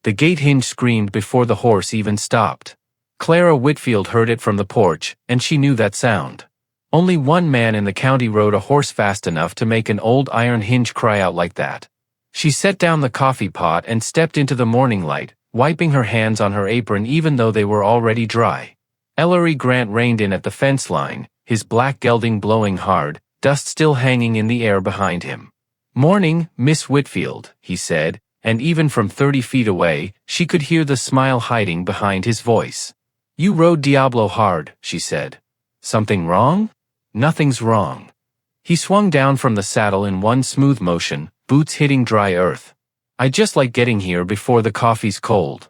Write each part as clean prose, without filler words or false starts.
The gate hinge screamed before the horse even stopped. Clara Whitfield heard it from the porch, and she knew that sound. Only one man in the county rode a horse fast enough to make an old iron hinge cry out like that. She set down the coffee pot and stepped into the morning light, wiping her hands on her apron even though they were already dry. Ellery Grant reined in at the fence line, his black gelding blowing hard, dust still hanging in the air behind him. "Morning, Miss Whitfield," he said, and even from 30 feet away, she could hear the smile hiding behind his voice. "You rode Diablo hard," she said. "Something wrong?" "Nothing's wrong." He swung down from the saddle in one smooth motion, boots hitting dry earth. "I just like getting here before the coffee's cold."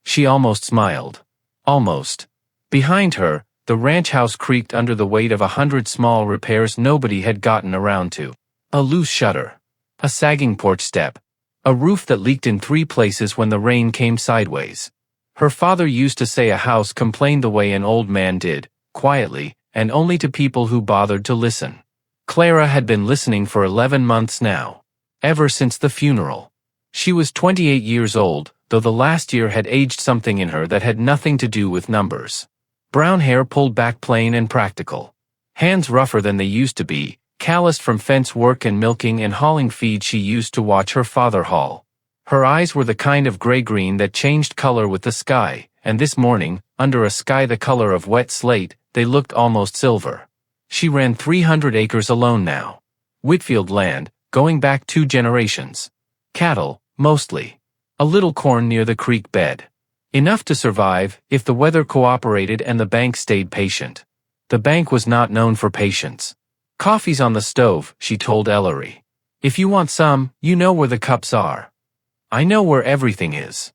She almost smiled. Almost. Behind her, the ranch house creaked under the weight of 100 small repairs nobody had gotten around to. A loose shutter. A sagging porch step. A roof that leaked in 3 places when the rain came sideways. Her father used to say a house complained the way an old man did, quietly, and only to people who bothered to listen. Clara had been listening for 11 months now. Ever since the funeral. She was 28 years old, though the last year had aged something in her that had nothing to do with numbers. Brown hair pulled back plain and practical. Hands rougher than they used to be, calloused from fence work and milking and hauling feed she used to watch her father haul. Her eyes were the kind of gray-green that changed color with the sky, and this morning, under a sky the color of wet slate, they looked almost silver. She ran 300 acres alone now. Whitfield land, going back 2 generations. Cattle, mostly. A little corn near the creek bed. Enough to survive, if the weather cooperated and the bank stayed patient. The bank was not known for patience. "Coffee's on the stove," she told Ellery. "If you want some, you know where the cups are." "I know where everything is."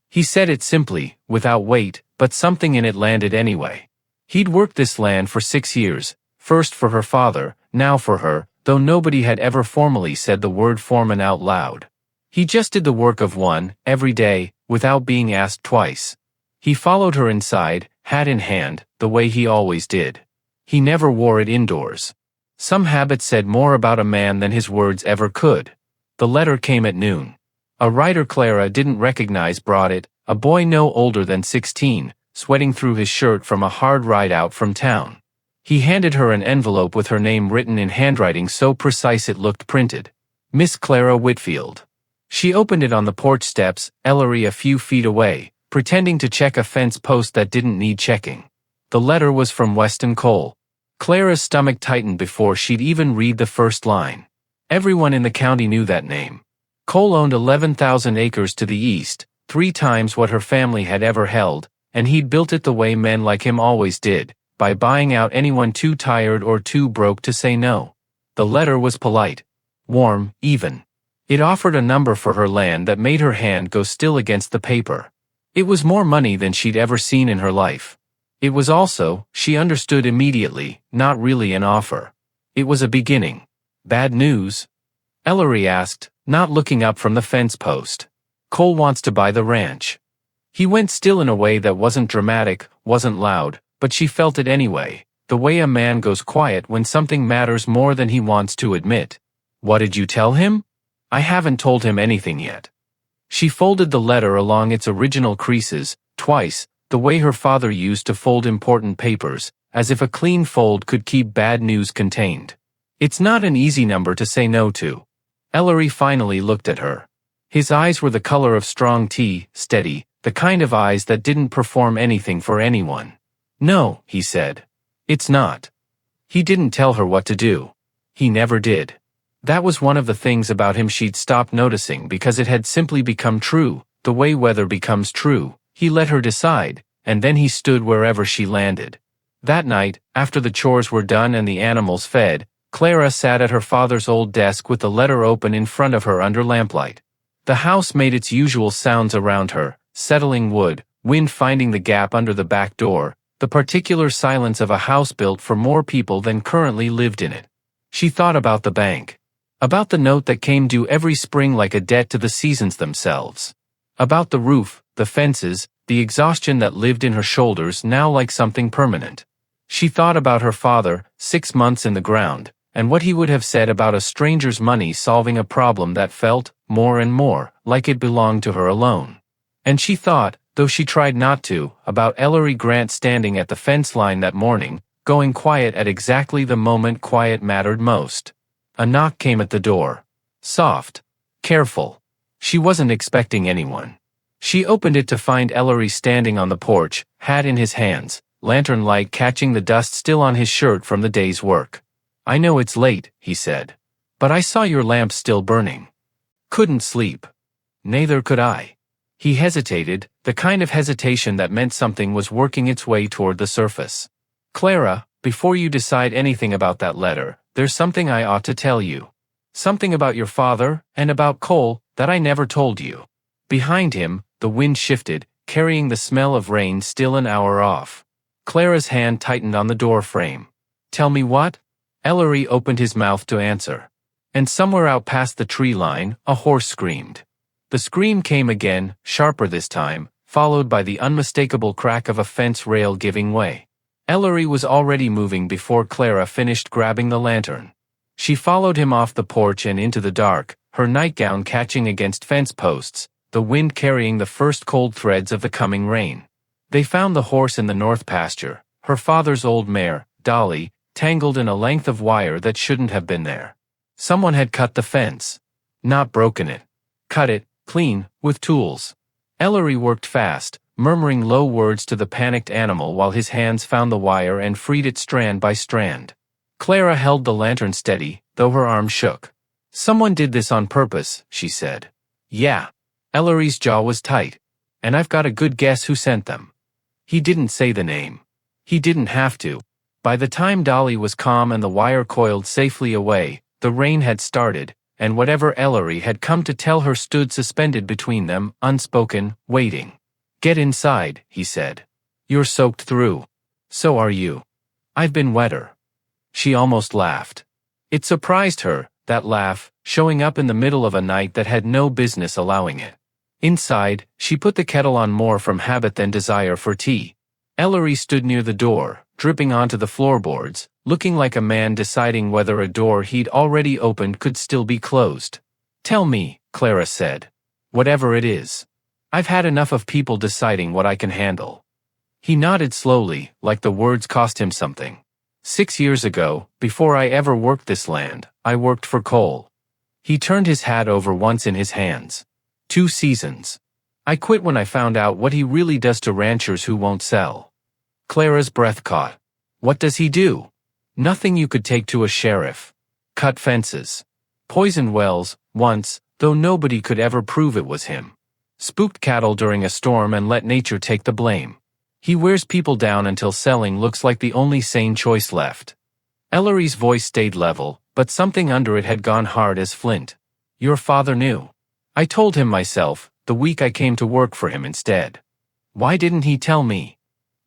He said it simply, without weight, but something in it landed anyway. He'd worked this land for 6 years, first for her father, now for her, though nobody had ever formally said the word foreman out loud. He just did the work of one, every day, without being asked twice. He followed her inside, hat in hand, the way he always did. He never wore it indoors. Some habit said more about a man than his words ever could. The letter came at noon. A writer Clara didn't recognize brought it, a boy no older than 16, sweating through his shirt from a hard ride out from town. He handed her an envelope with her name written in handwriting so precise it looked printed. Miss Clara Whitfield. She opened it on the porch steps, Ellery a few feet away, pretending to check a fence post that didn't need checking. The letter was from Weston Cole. Clara's stomach tightened before she'd even read the first line. Everyone in the county knew that name. Cole owned 11,000 acres to the east, 3 times what her family had ever held, and he'd built it the way men like him always did, by buying out anyone too tired or too broke to say no. The letter was polite. Warm, even. It offered a number for her land that made her hand go still against the paper. It was more money than she'd ever seen in her life. It was also, she understood immediately, not really an offer. It was a beginning. Bad news? Ellery asked, not looking up from the fence post. "Cole wants to buy the ranch." He went still in a way that wasn't dramatic, wasn't loud, but she felt it anyway, the way a man goes quiet when something matters more than he wants to admit. "What did you tell him?" "I haven't told him anything yet." She folded the letter along its original creases, twice, the way her father used to fold important papers, as if a clean fold could keep bad news contained. It's not an easy number to say no to. Ellery finally looked at her. His eyes were the color of strong tea, steady, the kind of eyes that didn't perform anything for anyone. "No," he said. "It's not." He didn't tell her what to do. He never did. That was one of the things about him she'd stopped noticing because it had simply become true, the way weather becomes true. He let her decide, and then he stood wherever she landed. That night, after the chores were done and the animals fed, Clara sat at her father's old desk with the letter open in front of her under lamplight. The house made its usual sounds around her, settling wood, wind finding the gap under the back door, the particular silence of a house built for more people than currently lived in it. She thought about the bank. About the note that came due every spring like a debt to the seasons themselves. About the roof, the fences, the exhaustion that lived in her shoulders now like something permanent. She thought about her father, 6 months in the ground, and what he would have said about a stranger's money solving a problem that felt, more and more, like it belonged to her alone. And she thought, though she tried not to, about Ellery Grant standing at the fence line that morning, going quiet at exactly the moment quiet mattered most. A knock came at the door. Soft. Careful. She wasn't expecting anyone. She opened it to find Ellery standing on the porch, hat in his hands, lantern light catching the dust still on his shirt from the day's work. "I know it's late," he said. "But I saw your lamp still burning." "Couldn't sleep." "Neither could I." He hesitated, the kind of hesitation that meant something was working its way toward the surface. "Clara, before you decide anything about that letter, there's something I ought to tell you. Something about your father, and about Cole, that I never told you." Behind him, the wind shifted, carrying the smell of rain still an hour off. Clara's hand tightened on the door frame. "Tell me what?" Ellery opened his mouth to answer. And somewhere out past the tree line, a horse screamed. The scream came again, sharper this time, followed by the unmistakable crack of a fence rail giving way. Ellery was already moving before Clara finished grabbing the lantern. She followed him off the porch and into the dark, her nightgown catching against fence posts, the wind carrying the first cold threads of the coming rain. They found the horse in the north pasture, her father's old mare, Dolly, tangled in a length of wire that shouldn't have been there. Someone had cut the fence. Not broken it. Cut it, clean, with tools. Ellery worked fast, murmuring low words to the panicked animal while his hands found the wire and freed it strand by strand. Clara held the lantern steady, though her arm shook. "Someone did this on purpose," she said. "Yeah." Ellery's jaw was tight. "And I've got a good guess who sent them." He didn't say the name. He didn't have to. By the time Dolly was calm and the wire coiled safely away, the rain had started, and whatever Ellery had come to tell her stood suspended between them, unspoken, waiting. "Get inside," he said. "You're soaked through. So are you. I've been wetter." She almost laughed. It surprised her, that laugh, showing up in the middle of a night that had no business allowing it. Inside, she put the kettle on more from habit than desire for tea. Ellery stood near the door, dripping onto the floorboards, looking like a man deciding whether a door he'd already opened could still be closed. "Tell me," Clara said. "Whatever it is. I've had enough of people deciding what I can handle." He nodded slowly, like the words cost him something. 6 years ago, before I ever worked this land, I worked for Cole." He turned his hat over once in his hands. 2 seasons. "I quit when I found out what he really does to ranchers who won't sell." Clara's breath caught. "What does he do?" "Nothing you could take to a sheriff. Cut fences. Poisoned wells, once, though nobody could ever prove it was him. Spooked cattle during a storm and let nature take the blame. He wears people down until selling looks like the only sane choice left." Ellery's voice stayed level, but something under it had gone hard as flint. "Your father knew." "I told him myself, the week I came to work for him instead." "Why didn't he tell me?"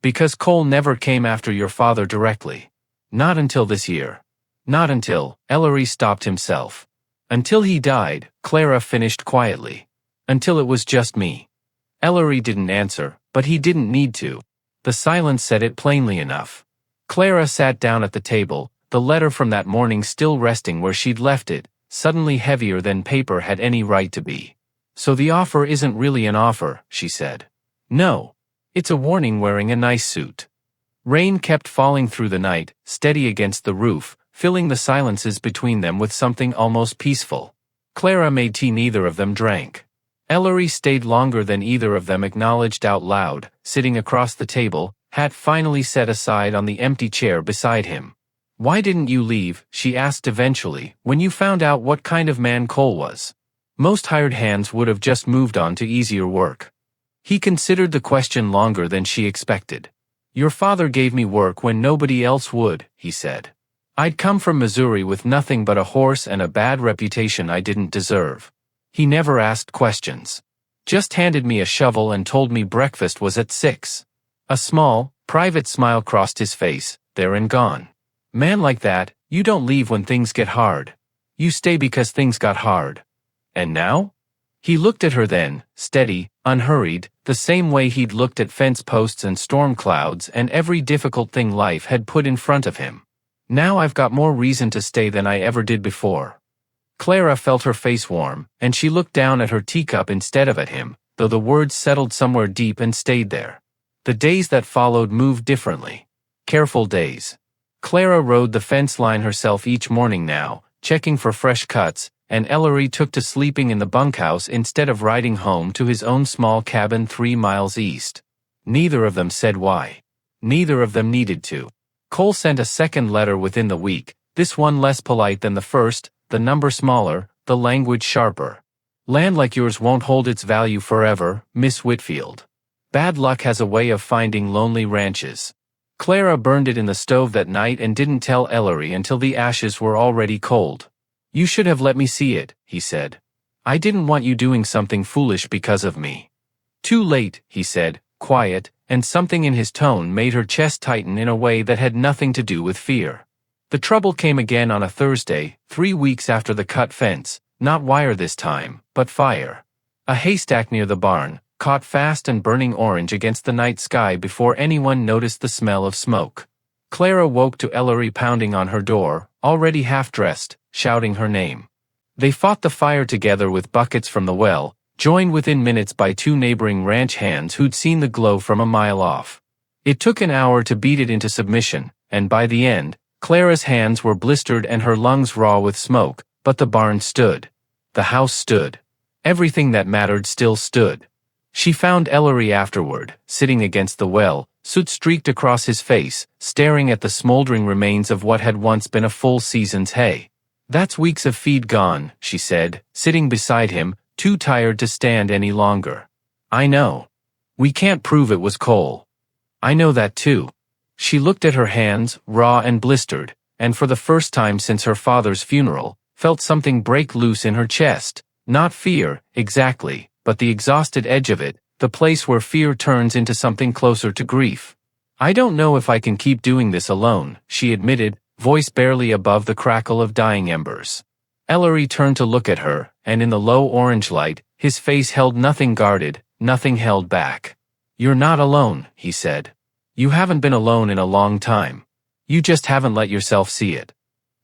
"Because Cole never came after your father directly. Not until this year. Not until," Ellery stopped himself. "Until he died," Clara finished quietly. "Until it was just me." Ellery didn't answer, but he didn't need to. The silence said it plainly enough. Clara sat down at the table, the letter from that morning still resting where she'd left it, suddenly heavier than paper had any right to be. "So the offer isn't really an offer," she said. "No. It's a warning wearing a nice suit." Rain kept falling through the night, steady against the roof, filling the silences between them with something almost peaceful. Clara made tea neither of them drank. Ellery stayed longer than either of them acknowledged out loud, sitting across the table, hat finally set aside on the empty chair beside him. "Why didn't you leave," she asked eventually, "when you found out what kind of man Cole was?" Most hired hands would have just moved on to easier work. He considered the question longer than she expected. "Your father gave me work when nobody else would," he said. "I'd come from Missouri with nothing but a horse and a bad reputation I didn't deserve. He never asked questions. Just handed me a shovel and told me breakfast was at 6. A small, private smile crossed his face, there and gone. Man like that, you don't leave when things get hard. You stay because things got hard. And now?" He looked at her then, steady, unhurried, the same way he'd looked at fence posts and storm clouds and every difficult thing life had put in front of him. "Now I've got more reason to stay than I ever did before." Clara felt her face warm, and she looked down at her teacup instead of at him, though the words settled somewhere deep and stayed there. The days that followed moved differently. Careful days. Clara rode the fence line herself each morning now, checking for fresh cuts, and Ellery took to sleeping in the bunkhouse instead of riding home to his own small cabin 3 miles east. Neither of them said why. Neither of them needed to. Cole sent a second letter within the week, this one less polite than the first, the number smaller, the language sharper. Land like yours won't hold its value forever, Miss Whitfield. Bad luck has a way of finding lonely ranches. Clara burned it in the stove that night and didn't tell Ellery until the ashes were already cold. You should have let me see it, he said. I didn't want you doing something foolish because of me. Too late, he said, quiet, and something in his tone made her chest tighten in a way that had nothing to do with fear. The trouble came again on a Thursday, 3 weeks after the cut fence, not wire this time, but fire. A haystack near the barn, caught fast and burning orange against the night sky before anyone noticed the smell of smoke. Clara woke to Ellery pounding on her door, already half-dressed, shouting her name. They fought the fire together with buckets from the well, joined within minutes by 2 neighboring ranch hands who'd seen the glow from a mile off. It took an hour to beat it into submission, and by the end, Clara's hands were blistered and her lungs raw with smoke, but the barn stood. The house stood. Everything that mattered still stood. She found Ellery afterward, sitting against the well, soot streaked across his face, staring at the smoldering remains of what had once been a full season's hay. That's weeks of feed gone, she said, sitting beside him, too tired to stand any longer. I know. We can't prove it was coal. I know that too. She looked at her hands, raw and blistered, and for the first time since her father's funeral, felt something break loose in her chest. Not fear, exactly, but the exhausted edge of it, the place where fear turns into something closer to grief. I don't know if I can keep doing this alone, she admitted, voice barely above the crackle of dying embers. Ellery turned to look at her, and in the low orange light, his face held nothing guarded, nothing held back. You're not alone, he said. You haven't been alone in a long time. You just haven't let yourself see it.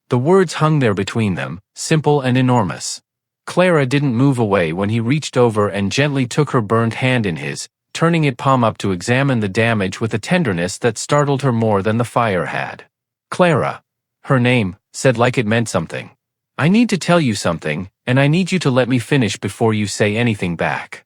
The words hung there between them, simple and enormous. Clara didn't move away when he reached over and gently took her burned hand in his, turning it palm up to examine the damage with a tenderness that startled her more than the fire had. Clara. Her name, said like it meant something. I need to tell you something, and I need you to let me finish before you say anything back.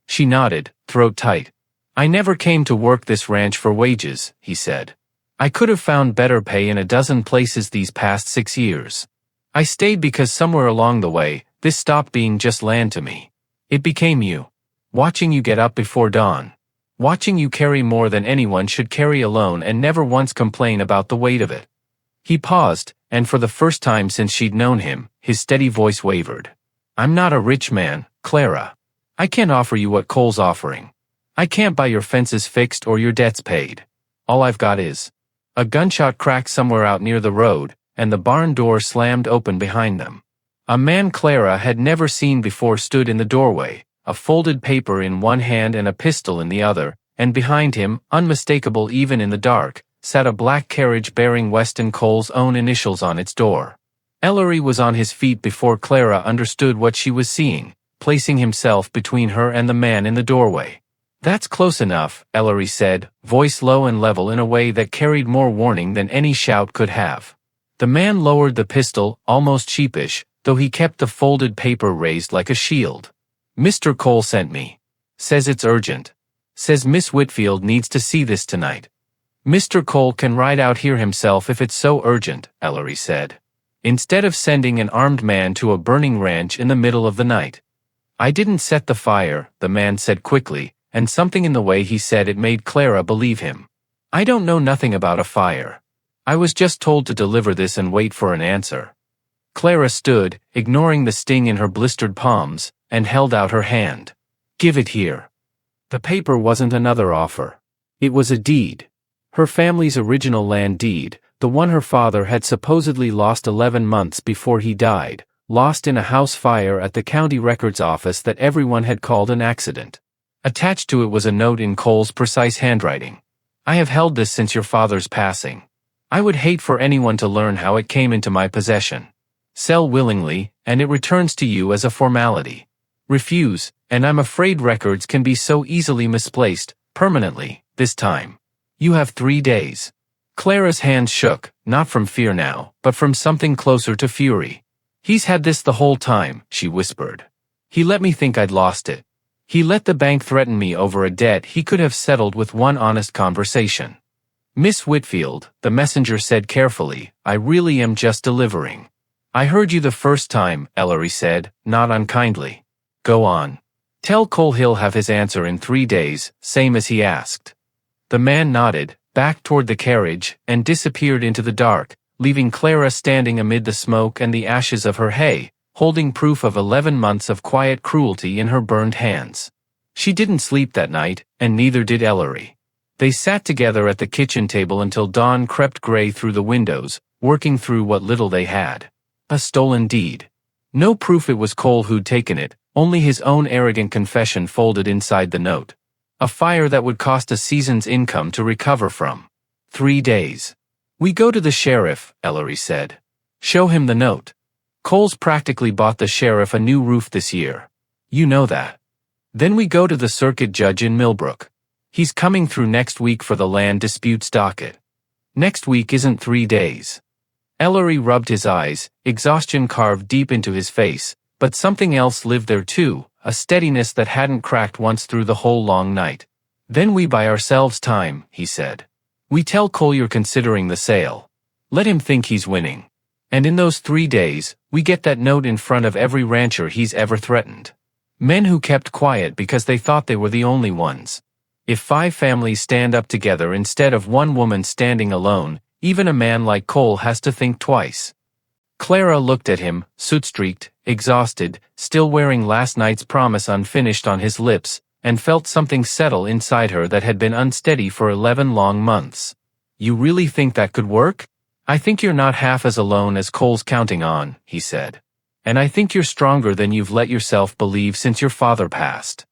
She nodded, throat tight. I never came to work this ranch for wages, he said. I could have found better pay in a dozen places these past 6 years. I stayed because somewhere along the way, this stopped being just land to me. It became you. Watching you get up before dawn. Watching you carry more than anyone should carry alone and never once complain about the weight of it. He paused, and for the first time since she'd known him, his steady voice wavered. I'm not a rich man, Clara. I can't offer you what Cole's offering. I can't buy your fences fixed or your debts paid. All I've got is. A gunshot cracked somewhere out near the road, and the barn door slammed open behind them. A man Clara had never seen before stood in the doorway, a folded paper in one hand and a pistol in the other, and behind him, unmistakable even in the dark, sat a black carriage bearing Weston Cole's own initials on its door. Ellery was on his feet before Clara understood what she was seeing, placing himself between her and the man in the doorway. That's close enough, Ellery said, voice low and level in a way that carried more warning than any shout could have. The man lowered the pistol, almost sheepish, though he kept the folded paper raised like a shield. Mr. Cole sent me. Says it's urgent. Says Miss Whitfield needs to see this tonight. Mr. Cole can ride out here himself if it's so urgent, Ellery said. Instead of sending an armed man to a burning ranch in the middle of the night. I didn't set the fire, the man said quickly, and something in the way he said it made Clara believe him. I don't know nothing about a fire. I was just told to deliver this and wait for an answer. Clara stood, ignoring the sting in her blistered palms, and held out her hand. Give it here. The paper wasn't another offer. It was a deed. Her family's original land deed, the one her father had supposedly lost 11 months before he died, lost in a house fire at the county records office that everyone had called an accident. Attached to it was a note in Cole's precise handwriting. I have held this since your father's passing. I would hate for anyone to learn how it came into my possession. Sell willingly, and it returns to you as a formality. Refuse, and I'm afraid records can be so easily misplaced, permanently, this time. You have 3 days. Clara's hands shook, not from fear now, but from something closer to fury. He's had this the whole time, she whispered. He let me think I'd lost it. He let the bank threaten me over a debt he could have settled with one honest conversation. Miss Whitfield, the messenger said carefully, I really am just delivering. I heard you the first time, Ellery said, not unkindly. Go on. Tell Cole he'll have his answer in 3 days, same as he asked. The man nodded, backed toward the carriage, and disappeared into the dark, leaving Clara standing amid the smoke and the ashes of her hay, holding proof of 11 months of quiet cruelty in her burned hands. She didn't sleep that night, and neither did Ellery. They sat together at the kitchen table until dawn crept gray through the windows, working through what little they had. A stolen deed. No proof it was Cole who'd taken it, only his own arrogant confession folded inside the note. A fire that would cost a season's income to recover from. 3 days. We go to the sheriff, Ellery said. Show him the note. Cole's practically bought the sheriff a new roof this year. You know that. Then we go to the circuit judge in Millbrook. He's coming through next week for the land disputes docket. Next week isn't 3 days. Ellery rubbed his eyes, exhaustion carved deep into his face, but something else lived there too, a steadiness that hadn't cracked once through the whole long night. Then we buy ourselves time, he said. We tell Cole you're considering the sale. Let him think he's winning. And in those 3 days, we get that note in front of every rancher he's ever threatened. Men who kept quiet because they thought they were the only ones. If 5 families stand up together instead of one woman standing alone, even a man like Cole has to think twice. Clara looked at him, soot-streaked, exhausted, still wearing last night's promise unfinished on his lips, and felt something settle inside her that had been unsteady for 11 long months. You really think that could work? I think you're not half as alone as Cole's counting on, he said. And I think you're stronger than you've let yourself believe since your father passed.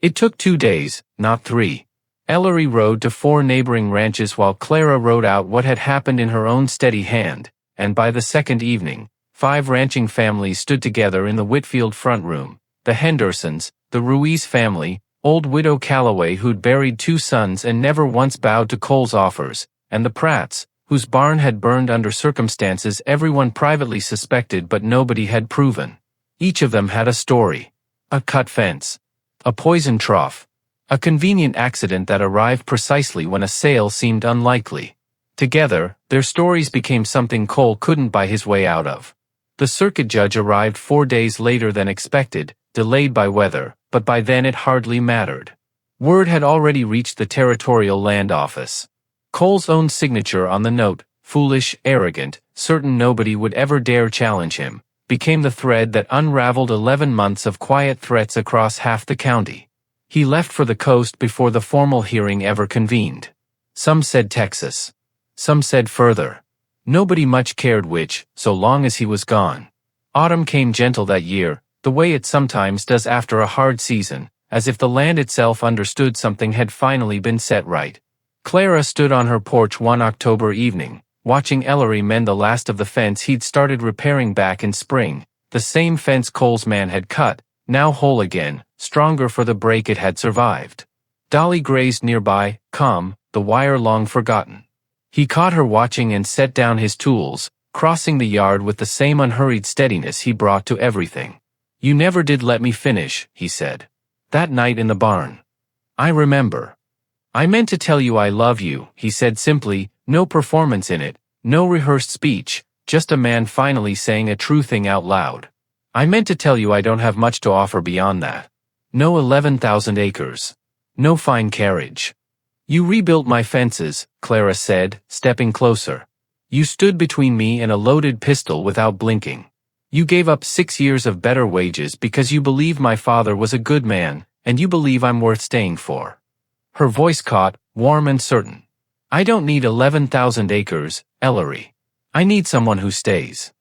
It took 2 days, not 3. Ellery rode to 4 neighboring ranches while Clara wrote out what had happened in her own steady hand, and by the second evening, 5 ranching families stood together in the Whitfield front room, the Hendersons, the Ruiz family, old widow Calloway who'd buried 2 sons and never once bowed to Cole's offers, and the Pratts, whose barn had burned under circumstances everyone privately suspected but nobody had proven. Each of them had a story. A cut fence. A poison trough. A convenient accident that arrived precisely when a sale seemed unlikely. Together, their stories became something Cole couldn't buy his way out of. The circuit judge arrived 4 days later than expected, delayed by weather, but by then it hardly mattered. Word had already reached the Territorial Land Office. Cole's own signature on the note, foolish, arrogant, certain nobody would ever dare challenge him, became the thread that unraveled 11 months of quiet threats across half the county. He left for the coast before the formal hearing ever convened. Some said Texas. Some said further. Nobody much cared which, so long as he was gone. Autumn came gentle that year, the way it sometimes does after a hard season, as if the land itself understood something had finally been set right. Clara stood on her porch one October evening, watching Ellery mend the last of the fence he'd started repairing back in spring, the same fence Cole's man had cut, now whole again, stronger for the break it had survived. Dolly grazed nearby, calm, the wire long forgotten. He caught her watching and set down his tools, crossing the yard with the same unhurried steadiness he brought to everything. You never did let me finish, he said. That night in the barn. I remember. I meant to tell you I love you, he said simply, no performance in it, no rehearsed speech, just a man finally saying a true thing out loud. I meant to tell you I don't have much to offer beyond that. No 11,000 acres. No fine carriage. You rebuilt my fences, Clara said, stepping closer. You stood between me and a loaded pistol without blinking. You gave up 6 years of better wages because you believe my father was a good man, and you believe I'm worth staying for. Her voice caught, warm and certain. I don't need 11,000 acres, Ellery. I need someone who stays.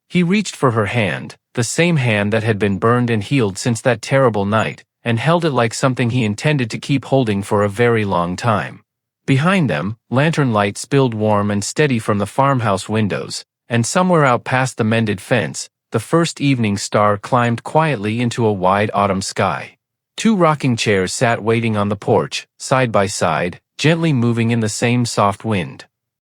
He reached for her hand, the same hand that had been burned and healed since that terrible night, and held it like something he intended to keep holding for a very long time. Behind them, lantern light spilled warm and steady from the farmhouse windows, and somewhere out past the mended fence, the first evening star climbed quietly into a wide autumn sky. 2 rocking chairs sat waiting on the porch, side by side, gently moving in the same soft wind.